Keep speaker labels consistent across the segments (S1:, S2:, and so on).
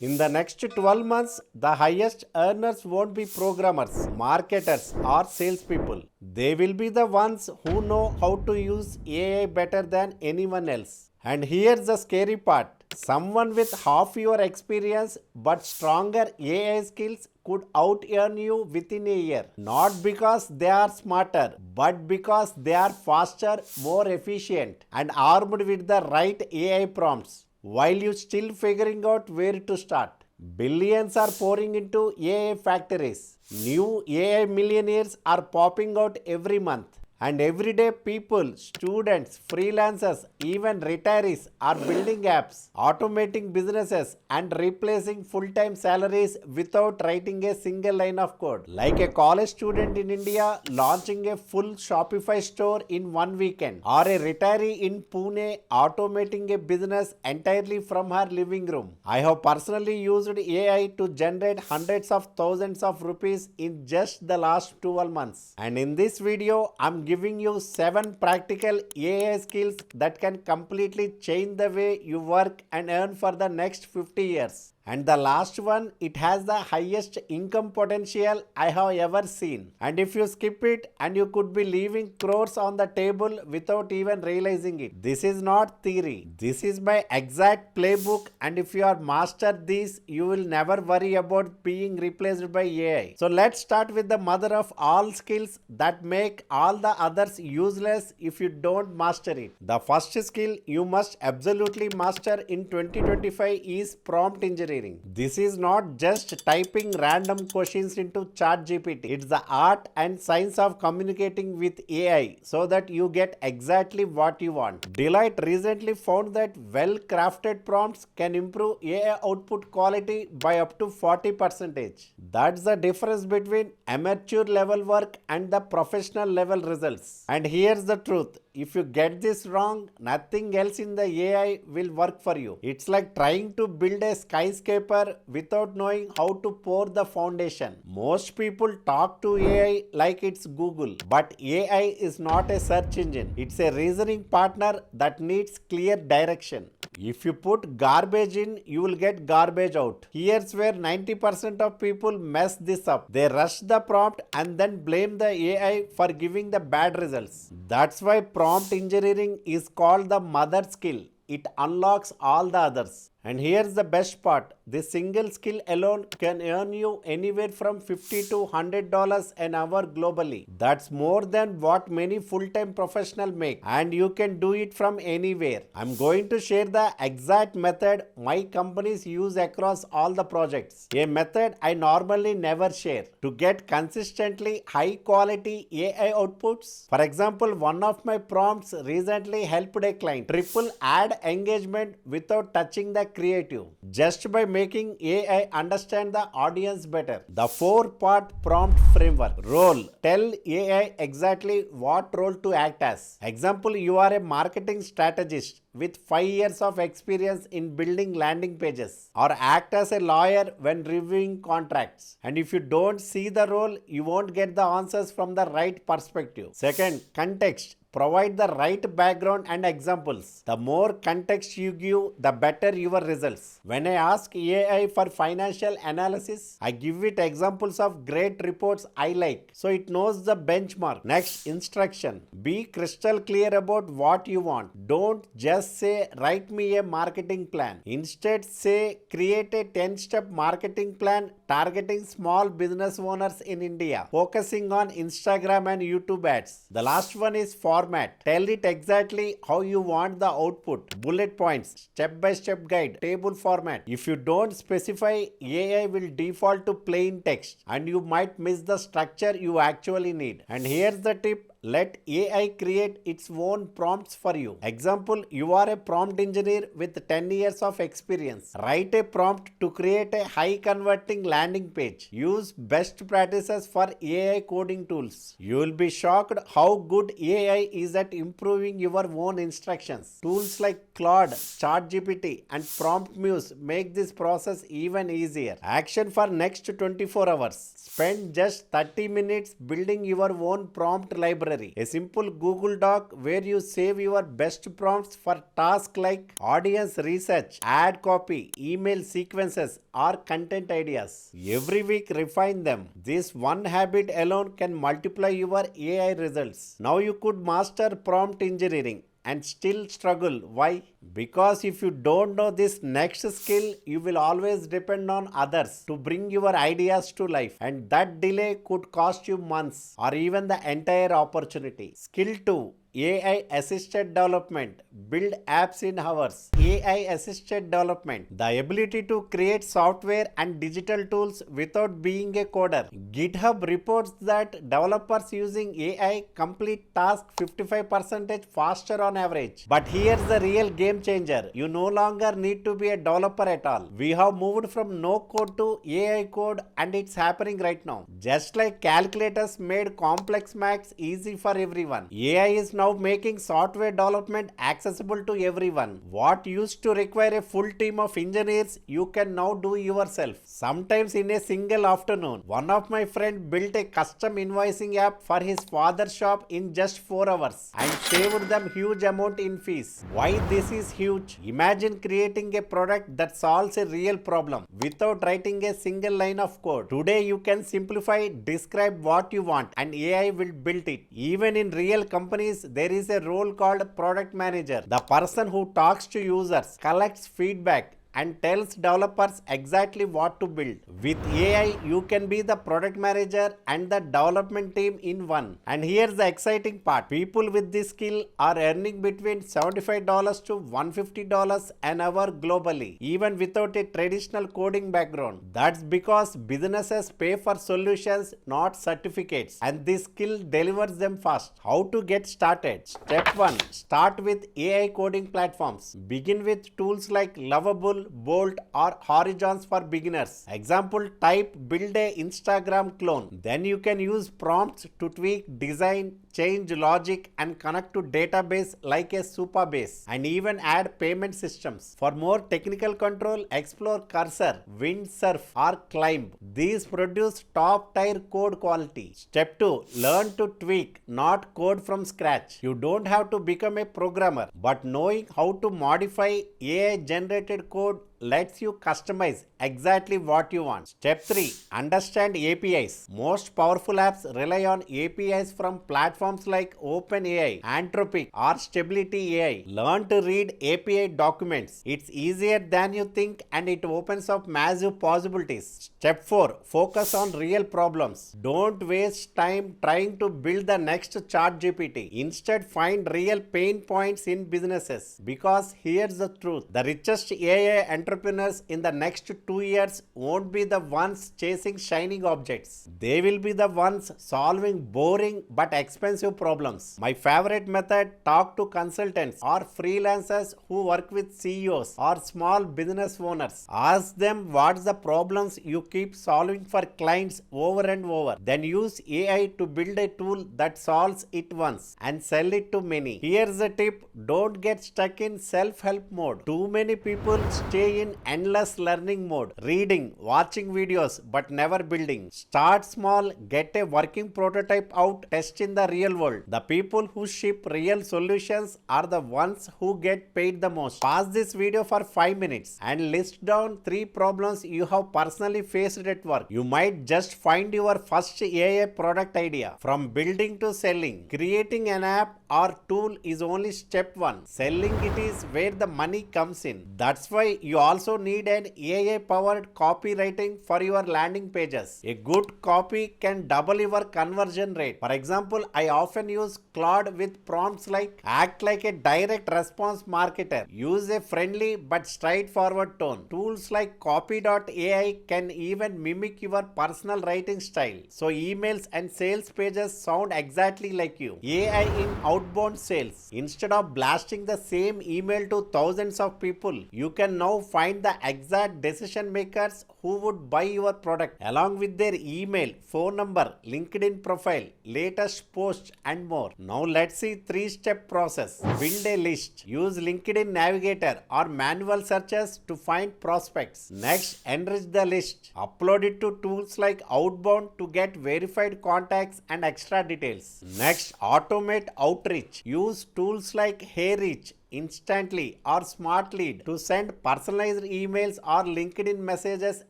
S1: In the next 12 months, the highest earners won't be programmers, marketers, or salespeople. They will be the ones who know how to use AI better than anyone else. And here's the scary part. Someone with half your experience but stronger AI skills could out earn you within a year. Not because they are smarter, but because they are faster, more efficient, and armed with the right AI prompts while you still figuring out where to start. Billions are pouring into AI factories. New AI millionaires are popping out every month. And everyday people, students, freelancers, even retirees are building apps, automating businesses, and replacing full-time salaries without writing a single line of code. Like a college student in India launching a full Shopify store in one weekend, or a retiree in Pune automating a business entirely from her living room. I have personally used AI to generate hundreds of thousands of rupees in just the last 12 months. And in this video, I'm giving you 7 practical AI skills that can completely change the way you work and earn for the next 50 years. And the last one, it has the highest income potential I have ever seen. And if you skip it, and you could be leaving crores on the table without even realizing it. This is not theory. This is my exact playbook, and if you are master this, you will never worry about being replaced by AI. So let's start with the mother of all skills that make all the others useless if you don't master it. The first skill you must absolutely master in 2025 is prompt engineering. This is not just typing random questions into ChatGPT. It's the art and science of communicating with AI so that you get exactly what you want. Deloitte recently found that well-crafted prompts can improve AI output quality by up to 40%. That's the difference between amateur level work and the professional level results. And here's the truth. If you get this wrong, nothing else in the AI will work for you. It's like trying to build a skyscraper without knowing how to pour the foundation. Most people talk to AI like it's Google, but AI is not a search engine. It's a reasoning partner that needs clear direction. If you put garbage in, you will get garbage out. Here's where 90% of people mess this up. They rush the prompt and then blame the AI for giving the bad results. That's why prompt engineering is called the mother skill. It unlocks all the others. And here's the best part. This single skill alone can earn you anywhere from $50 to $100 an hour globally. That's more than what many full-time professionals make. And you can do it from anywhere. I'm going to share the exact method my companies use across all the projects. A method I normally never share to get consistently high quality AI outputs. For example, one of my prompts recently helped a client triple ad engagement without touching the creative, just by making AI understand the audience better. The 4-part prompt framework. Role. Tell AI exactly what role to act as. Example, you are a marketing strategist with 5 years of experience in building landing pages, or act as a lawyer when reviewing contracts. And if you don't see the role, you won't get the answers from the right perspective. Second, context. Provide the right background and examples. The more context you give, the better your results. When I ask AI for financial analysis, I give it examples of great reports I like, so it knows the benchmark. Next, instruction. Be crystal clear about what you want. Don't just say, write me a marketing plan. Instead, say, create a 10-step marketing plan targeting small business owners in India, focusing on Instagram and YouTube ads. The last one is format. Tell it exactly how you want the output. Bullet points, step-by-step guide, table format. If you don't specify, AI will default to plain text and you might miss the structure you actually need. And here's the tip. Let AI create its own prompts for you. Example, you are a prompt engineer with 10 years of experience. Write a prompt to create a high converting landing page. Use best practices for AI coding tools. You will be shocked how good AI is at improving your own instructions. Tools like Claude, ChatGPT, and PromptMuse make this process even easier. Action for next 24 hours. Spend just 30 minutes building your own prompt library. library, a simple Google Doc where you save your best prompts for tasks like audience research, ad copy, email sequences, or content ideas. Every week refine them. This one habit alone can multiply your AI results. Now you could master prompt engineering and still struggle. Why? Because if you don't know this next skill, you will always depend on others to bring your ideas to life, and that delay could cost you months or even the entire opportunity. Skill 2: AI assisted development. Build apps in hours. AI assisted development. The ability to create software and digital tools without being a coder. GitHub reports that developers using AI complete tasks 55% faster on average. But here's the real game changer. You no longer need to be a developer at all. We have moved from no code to AI code, and it's happening right now. Just like calculators made complex maths easy for everyone, AI is now making software development accessible to everyone. What used to require a full team of engineers, you can now do yourself, sometimes in a single afternoon. One of my friends built a custom invoicing app for his father's shop in just 4 hours and saved them huge amount in fees. Why this is huge? Imagine creating a product that solves a real problem without writing a single line of code. Today you can simplify, describe what you want, and AI will build it. Even in real companies, there is a role called product manager, the person who talks to users, collects feedback, and tells developers exactly what to build. With AI, you can be the product manager and the development team in one. And here's the exciting part. People with this skill are earning between $75 to $150 an hour globally, even without a traditional coding background. That's because businesses pay for solutions, not certificates, and this skill delivers them fast. How to get started? Step 1. Start with AI coding platforms. Begin with tools like Lovable, Bolt, or Horizons for beginners. Example: type build a Instagram clone. Then you can use prompts to tweak design, change logic, and connect to database like a Supabase, and even add payment systems. For more technical control, explore Cursor, Windsurf, or Climb. These produce top tier code quality. Step 2. Learn to tweak, not code from scratch. You don't have to become a programmer, but knowing how to modify AI generated code lets you customize exactly what you want. Step 3. Understand APIs. Most powerful apps rely on APIs from platforms like OpenAI, Anthropic, or Stability AI. Learn to read API documents. It's easier than you think, and it opens up massive possibilities. Step 4. Focus on real problems. Don't waste time trying to build the next ChatGPT. Instead, find real pain points in businesses. Because here's the truth. The richest AI entrepreneurs in the next 2 years won't be the ones chasing shining objects. They will be the ones solving boring but expensive problems. My favorite method: talk to consultants or freelancers who work with CEOs or small business owners. Ask them what's the problems you keep solving for clients over and over. Then use AI to build a tool that solves it once and sell it to many. Here's a tip: don't get stuck in self-help mode. Too many people stay in endless learning mode, reading, watching videos, but never building. Start small, get a working prototype out, test in the real world. The people who ship real solutions are the ones who get paid the most. Pause this video for 5 minutes and list down 3 problems you have personally faced at work. You might just find your first AI product idea. From building to selling, creating an app or tool is only step 1. Selling it is where the money comes in. That's why you also need an AI powered copywriting for your landing pages. A good copy can double your conversion rate. For example, I often use Claude with prompts like act like a direct response marketer. Use a friendly but straightforward tone. Tools like copy.ai can even mimic your personal writing style, so emails and sales pages sound exactly like you. AI in outbound sales. Instead of blasting the same email to thousands of people, you can now find find the exact decision makers who would buy your product along with their email, phone number, LinkedIn profile, latest post and more. Now let's see 3-step process. Build a list. Use LinkedIn Navigator or manual searches to find prospects. Next, enrich the list. Upload it to tools like Outbound to get verified contacts and extra details. Next, automate outreach. Use tools like HeyReach, Instantly or Smart Lead to send personalized emails or LinkedIn messages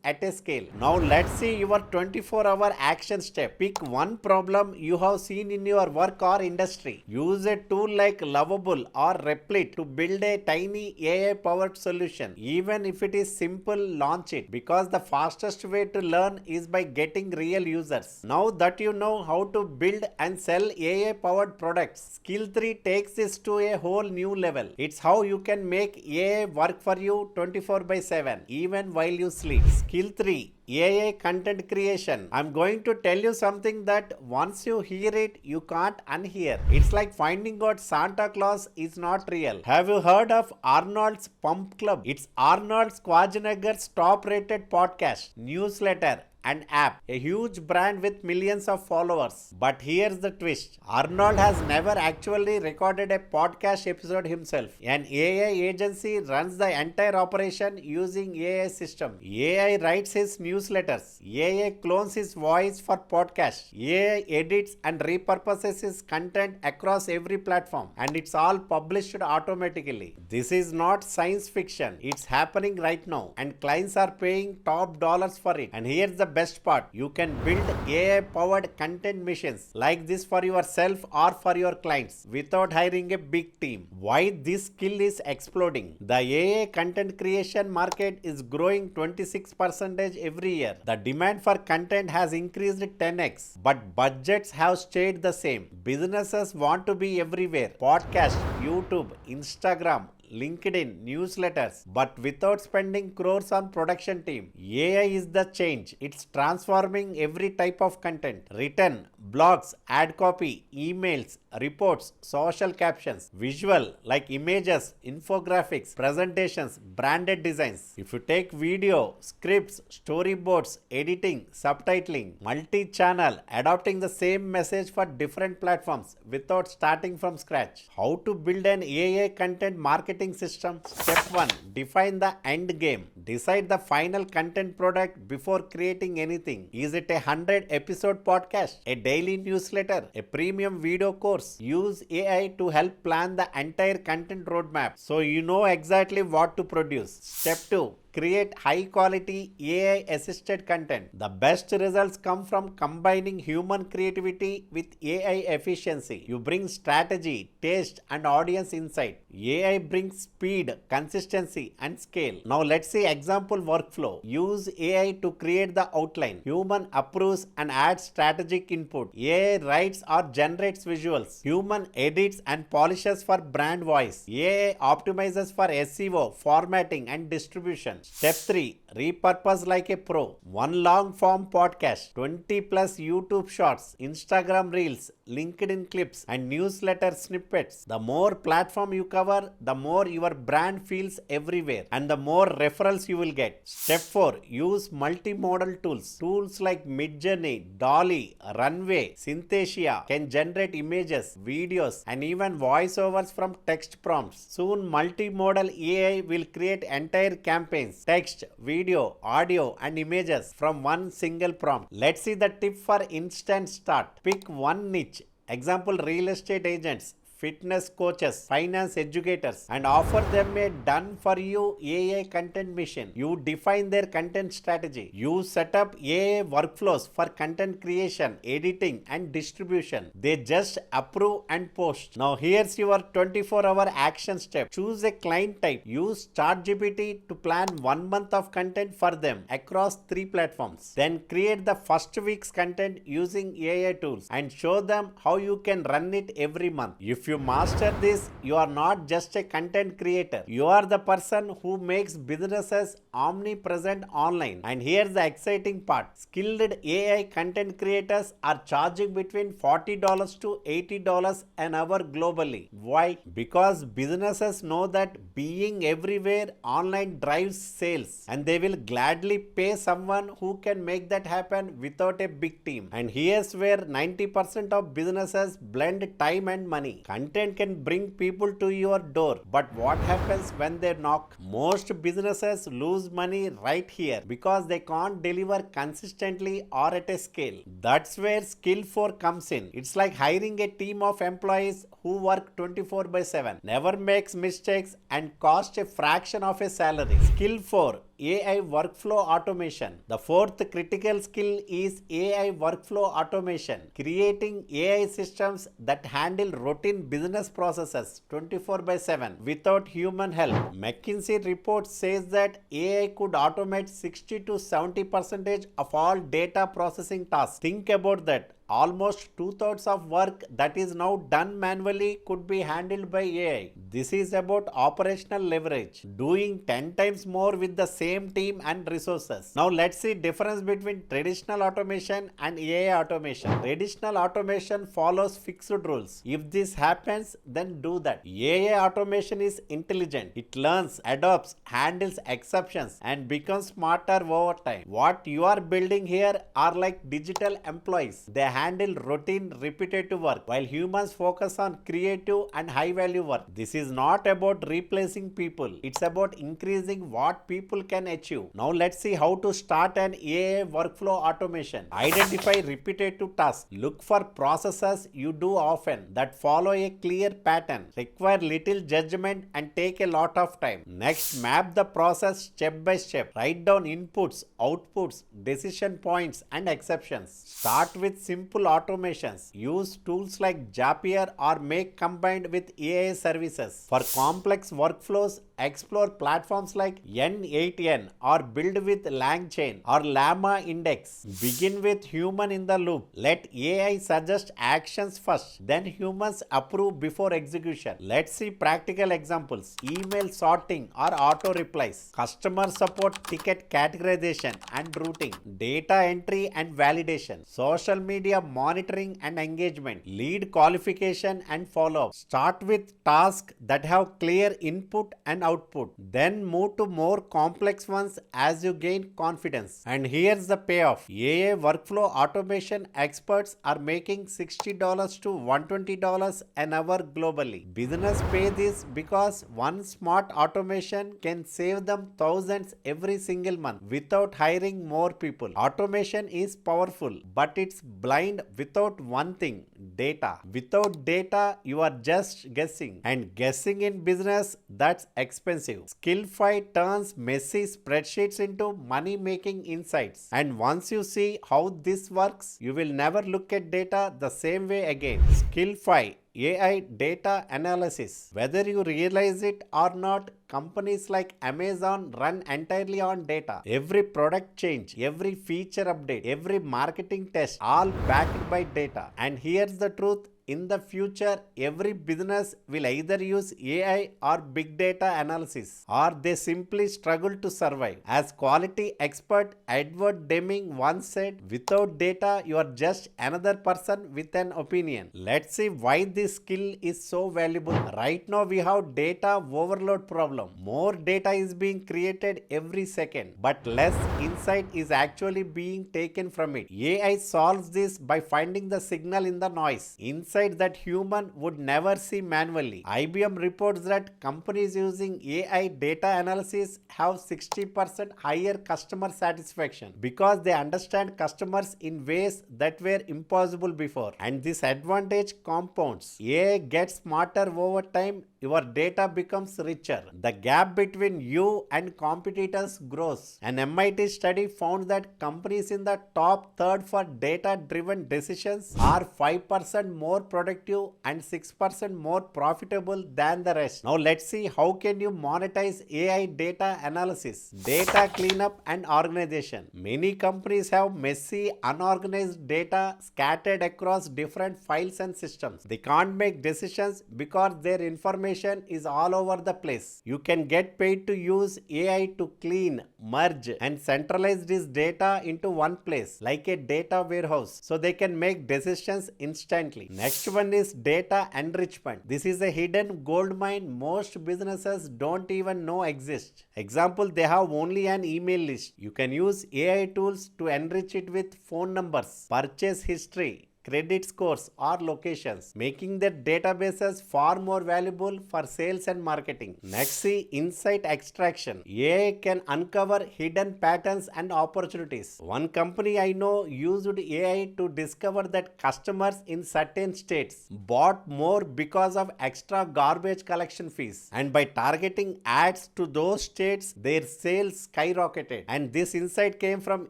S1: at a scale. Now let's see your 24-hour action step. Pick one problem you have seen in your work or industry. Use a tool like Lovable or Replit to build a tiny AI-powered solution. Even if it is simple, launch it because the fastest way to learn is by getting real users. Now that you know how to build and sell AI-powered products, Skill 3 takes this to a whole new level. It's how you can make AI work for you 24/7, even while you sleep. Skill 3. AI content creation. I'm going to tell you something that once you hear it, you can't unhear. It's like finding out Santa Claus is not real. Have you heard of Arnold's Pump Club? It's Arnold Schwarzenegger's top-rated podcast, newsletter, and app, a huge brand with millions of followers. But here's the twist. Arnold has never actually recorded a podcast episode himself. An AI agency runs the entire operation using AI system. AI writes his newsletters. AI clones his voice for podcasts. AI edits and repurposes his content across every platform. And it's all published automatically. This is not science fiction. It's happening right now. And clients are paying top dollars for it. And here's the best part. You can build AI powered content machines like this for yourself or for your clients without hiring a big team. Why this skill is exploding? The AI content creation market is growing 26% every year. The demand for content has increased 10x, but budgets have stayed the same. Businesses want to be everywhere. Podcast, YouTube, Instagram, LinkedIn, newsletters, but without spending crores on production team. AI is the change. It's transforming every type of content. Written, blogs, ad copy, emails, reports, social captions, visual like images, infographics, presentations, branded designs. If you take video, scripts, storyboards, editing, subtitling, multi-channel, adopting the same message for different platforms without starting from scratch. How to build an AI content marketing system? Step 1. Define the end game. Decide the final content product before creating anything. Is it a 100-episode podcast, a daily newsletter, a premium video course? Use AI to help plan the entire content roadmap so you know exactly what to produce. Step 2. Create high quality AI assisted content. The best results come from combining human creativity with AI efficiency. You bring strategy, taste, and audience insight. AI brings speed, consistency, and scale. Now let's see example workflow. Use AI to create the outline. Human approves and adds strategic input. AI writes or generates visuals. Human edits and polishes for brand voice. AI optimizes for SEO, formatting, and distribution. Step 3. Repurpose like a pro. One long form podcast, 20 plus YouTube shorts, Instagram reels, LinkedIn clips, and newsletter snippets. The more platform you cover, the more your brand feels everywhere and the more referrals you will get. Step 4. Use multimodal tools. Tools like Midjourney, Dolly, Runway, Synthesia can generate images, videos, and even voiceovers from text prompts. Soon multimodal AI will create entire campaigns, text, video, audio, and images from one single prompt. Let's see the tip for instant start. Pick one niche. Example, real estate agents, fitness coaches, finance educators, and offer them a done for you AI content mission. You define their content strategy. You set up AI workflows for content creation, editing, and distribution. They just approve and post. Now here's your 24-hour action step. Choose a client type. Use ChatGPT to plan 1 month of content for them across 3 platforms. Then create the first week's content using AI tools and show them how you can run it every month. If you master this, you are not just a content creator. You are the person who makes businesses omnipresent online. And here's the exciting part. Skilled AI content creators are charging between $40 to $80 an hour globally. Why? Because businesses know that being everywhere online drives sales, and they will gladly pay someone who can make that happen without a big team. And here's where 90% of businesses blend time and money. Content can bring people to your door, but what happens when they knock? Most businesses lose money right here because they can't deliver consistently or at a scale. That's where Skill 4 comes in. It's like hiring a team of employees who work 24/7, never makes mistakes, and cost a fraction of a salary. Skill 4, AI workflow automation. The fourth critical skill is AI workflow automation, creating AI systems that handle routine business processes 24/7 without human help. McKinsey report says that AI could automate 60 to 70% of all data processing tasks. Think about that. Almost 2/3 of work that is now done manually could be handled by AI. This is about operational leverage, doing 10 times more with the same team and resources. Now let's see difference between traditional automation and AI automation. Traditional automation follows fixed rules. If this happens, then do that. AI automation is intelligent. It learns, adopts, handles exceptions, and becomes smarter over time. What you are building here are like digital employees. They handle routine, repetitive work, while humans focus on creative and high-value work. This is not about replacing people. It's about increasing what people can achieve. Now let's see how to start an AI workflow automation. Identify repetitive tasks. Look for processes you do often that follow a clear pattern, require little judgment, and take a lot of time. Next, map the process step by step. Write down inputs, outputs, decision points, and exceptions. Start with simple automations. Use tools like Zapier or Make combined with AI services. For complex workflows, explore platforms like N8N or build with LangChain or Llama Index. Begin with human in the loop. Let AI suggest actions first, then humans approve before execution. Let's see practical examples. Email sorting or auto replies, customer support ticket categorization and routing, data entry and validation, social media monitoring and engagement, lead qualification and follow-up. Start with tasks that have clear input and output. Then move to more complex ones as you gain confidence. And here's the payoff. AI workflow automation experts are making $60 to $120 an hour globally. Business pay this because one smart automation can save them thousands every single month without hiring more people. Automation is powerful, but it's blind without one thing: data. Without data, you are just guessing. And guessing in business, that's expensive. Skill5 turns messy spreadsheets into money-making insights. And once you see how this works, you will never look at data the same way again. Skill5, AI data analysis. Whether you realize it or not, companies like Amazon run entirely on data. Every product change, every feature update, every marketing test, all backed by data. And here's the truth. In the future, every business will either use AI or big data analysis, or they simply struggle to survive. As quality expert Edward Deming once said, without data, you are just another person with an opinion. Let's see why this skill is so valuable. Right now, we have data overload problem. More data is being created every second, but less insight is actually being taken from it. AI solves this by finding the signal in the noise, insight that human would never see manually. IBM reports that companies using AI data analysis have 60% higher customer satisfaction because they understand customers in ways that were impossible before. And this advantage compounds. AI gets smarter over time your data becomes richer. The gap between you and competitors grows. An MIT study found that companies in the top third for data-driven decisions are 5% more productive and 6% more profitable than the rest. Now let's see how can you monetize AI data analysis, data cleanup and organization. Many companies have messy, unorganized data scattered across different files and systems. They can't make decisions because their information is all over the place. You can get paid to use AI to clean, merge and centralize this data into one place like a data warehouse so they can make decisions instantly. Next one is data enrichment. This is a hidden gold mine most businesses don't even know exists. Example, they have only an email list. You can use AI tools to enrich it with phone numbers, purchase history, credit scores or locations, making their databases far more valuable for sales and marketing. Next, see insight extraction. AI can uncover hidden patterns and opportunities. One company I know used AI to discover that customers in certain states bought more because of extra garbage collection fees, and by targeting ads to those states their sales skyrocketed, and this insight came from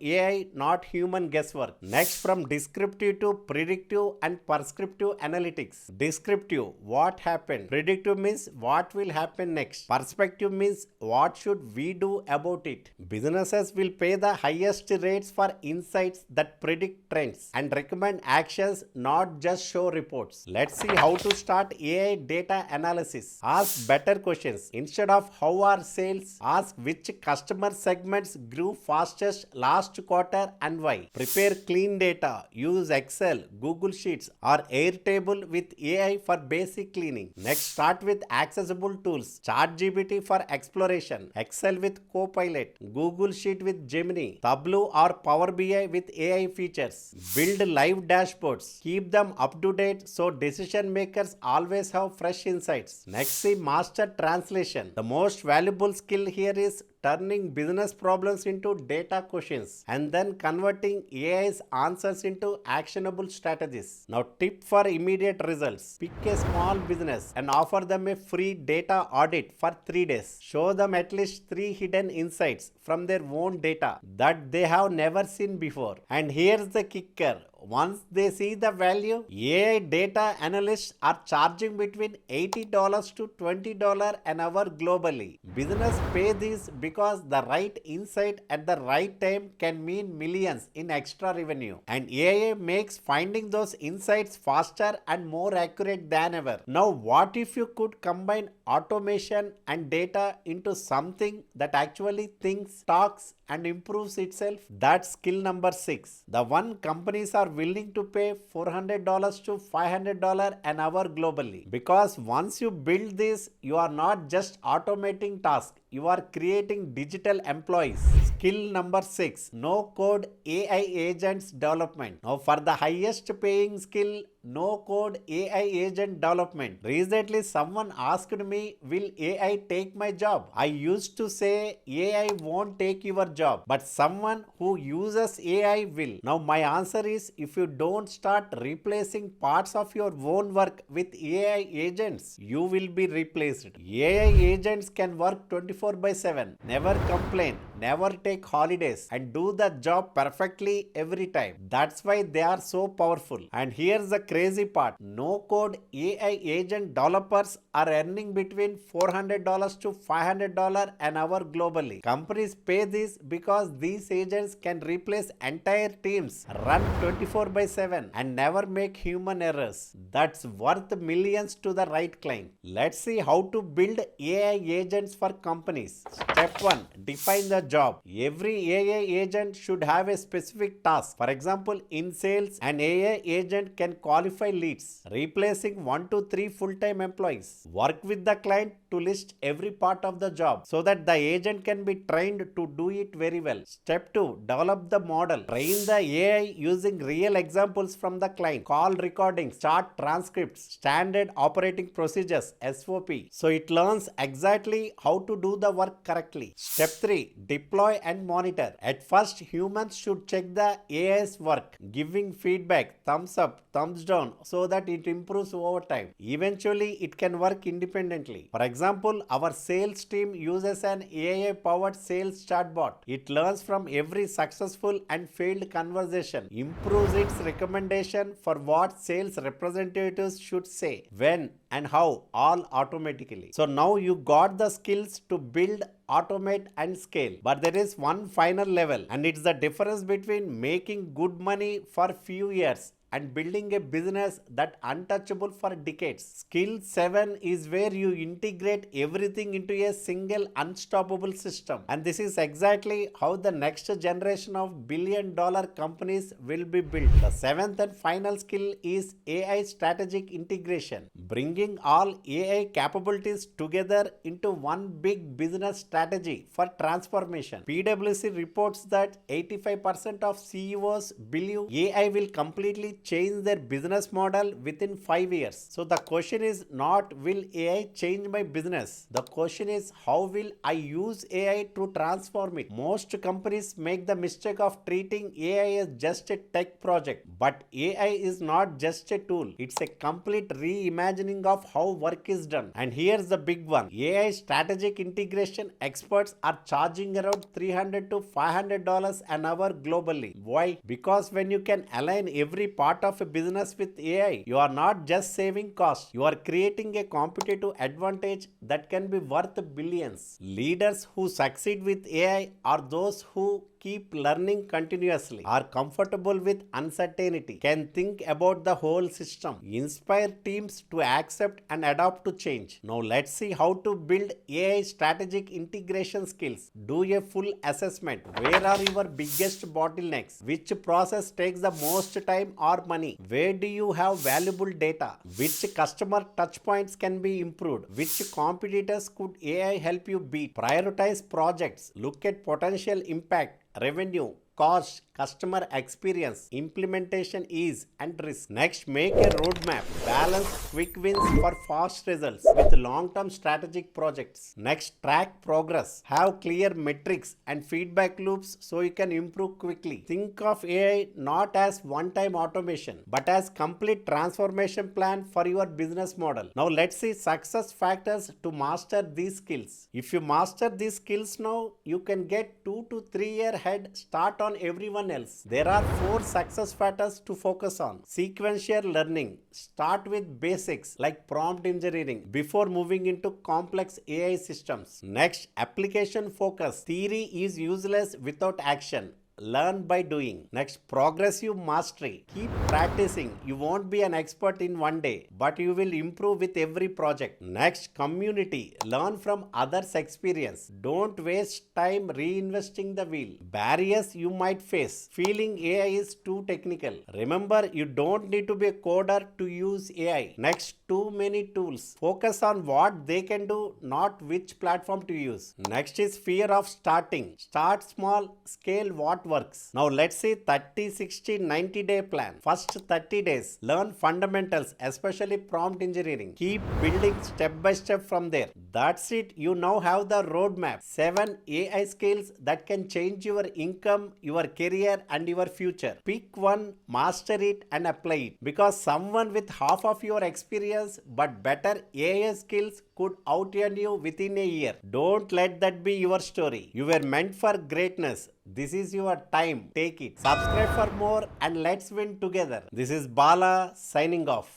S1: AI, not human guesswork. Next, from descriptive to predictive and prescriptive analytics. Descriptive, what happened. Predictive means what will happen next. Perspective means what should we do about it. Businesses will pay the highest rates for insights that predict trends and recommend actions, not just show reports. Let's see how to start AI data analysis. Ask better questions. Instead of how are sales, ask which customer segments grew fastest last quarter and why. Prepare clean data. Use Excel, Google Sheets or Airtable with AI for basic cleaning. Next, start with accessible tools. ChatGPT for exploration, Excel with Copilot, Google Sheet with Gemini, Tableau or Power BI with AI features. Build live dashboards. Keep them up to date so decision makers always have fresh insights. Next, see master translation. The most valuable skill here is turning business problems into data questions and then converting AI's answers into actionable strategies. Now, tip for immediate results. Pick a small business and offer them a free data audit for 3 days. Show them at least 3 hidden insights from their own data that they have never seen before. And here's the kicker. Once they see the value, AI data analysts are charging between $80 to $20 an hour globally. Business pay these because the right insight at the right time can mean millions in extra revenue. And AI makes finding those insights faster and more accurate than ever. Now, what if you could combine automation and data into something that actually thinks, talks, and improves itself? That's skill number 6. The one companies are willing to pay $400 to $500 an hour globally. Because once you build this, you are not just automating tasks, you are creating digital employees. Skill number 6, no code AI agents development. Now, for the highest paying skill, no code AI agent development. Recently, someone asked me, will AI take my job? I used to say AI won't take your job, but someone who uses AI will. Now, my answer is, if you don't start replacing parts of your own work with AI agents, you will be replaced. AI agents can work 24/7, never complain, never take holidays, and do the job perfectly every time. That's why they are so powerful. And here's the crazy part. No code AI agent developers are earning between $400 to $500 an hour globally. Companies pay this because these agents can replace entire teams, run 24/7 and never make human errors. That's worth millions to the right client. Let's see how to build AI agents for companies. Step 1. Define the job. Every AI agent should have a specific task. For example, in sales, an AI agent can qualify leads, replacing 1 to 3 full-time employees. Work with the client to list every part of the job so that the agent can be trained to do it very well. Step 2. Develop the model. Train the AI using real examples from the client, call recordings, chart transcripts, standard operating procedures, SOP. So it learns exactly how to do the work correctly. Step 3. Deploy and monitor. At first, humans should check the AI's work, giving feedback, thumbs up, thumbs down, so that it improves over time. Eventually, it can work independently. For example, our sales team uses an AI-powered sales chatbot. It learns from every successful and failed conversation, improves its recommendation for what sales representatives should say, when and how, all automatically. So now you got the skills to build, automate and scale. But there is one final level, and it's the difference between making good money for few years and building a business that untouchable for decades. Skill 7 is where you integrate everything into a single unstoppable system. And this is exactly how the next generation of billion-dollar companies will be built. The 7th and final skill is AI strategic integration, bringing all AI capabilities together into one big business strategy for transformation. PwC reports that 85% of CEOs believe AI will completely change their business model within 5 years. So the question is not, will AI change my business? The question is, how will I use AI to transform it? Most companies make the mistake of treating AI as just a tech project. But AI is not just a tool. It's a complete reimagining of how work is done. And here's the big one. AI strategic integration experts are charging around $300 to $500 an hour globally. Why? Because when you can align every part of a business with AI, you are not just saving costs, you are creating a competitive advantage that can be worth billions. Leaders who succeed with AI are those who keep learning continuously, are comfortable with uncertainty, can think about the whole system, inspire teams to accept and adapt to change. Now let's see how to build AI strategic integration skills. Do a full assessment. Where are your biggest bottlenecks? Which process takes the most time or money? Where do you have valuable data? Which customer touchpoints can be improved? Which competitors could AI help you beat? Prioritize projects. Look at potential impact, revenue, cost, customer experience, implementation ease and risk. Next, make a roadmap. Balance quick wins for fast results with long-term strategic projects. Next, track progress. Have clear metrics and feedback loops so you can improve quickly. Think of AI not as one-time automation, but as complete transformation plan for your business model. Now let's see success factors to master these skills. If you master these skills now, you can get 2 to 3 year head start on everyone else. There are 4 success factors to focus on. Sequential learning. Start with basics like prompt engineering before moving into complex AI systems. Next, application focus. Theory is useless without action. Learn by doing. Next, progressive mastery. Keep practicing. You won't be an expert in one day, but you will improve with every project. Next, community. Learn from others' experience. Don't waste time reinvesting the wheel. Barriers you might face. Feeling AI is too technical. Remember, you don't need to be a coder to use AI. Next, too many tools. Focus on what they can do, not which platform to use. Next is fear of starting. Start small, scale what works. Now let's say 30, 60, 90 day plan. First 30 days, learn fundamentals, especially prompt engineering. Keep building step by step from there. That's it. You now have the roadmap. 7 AI skills that can change your income, your career and your future. Pick one, master it and apply it. Because someone with half of your experience but better AI skills could outearn you within a year. Don't let that be your story. You were meant for greatness. This is your time. Take it. Subscribe for more and let's win together. This is Bala signing off.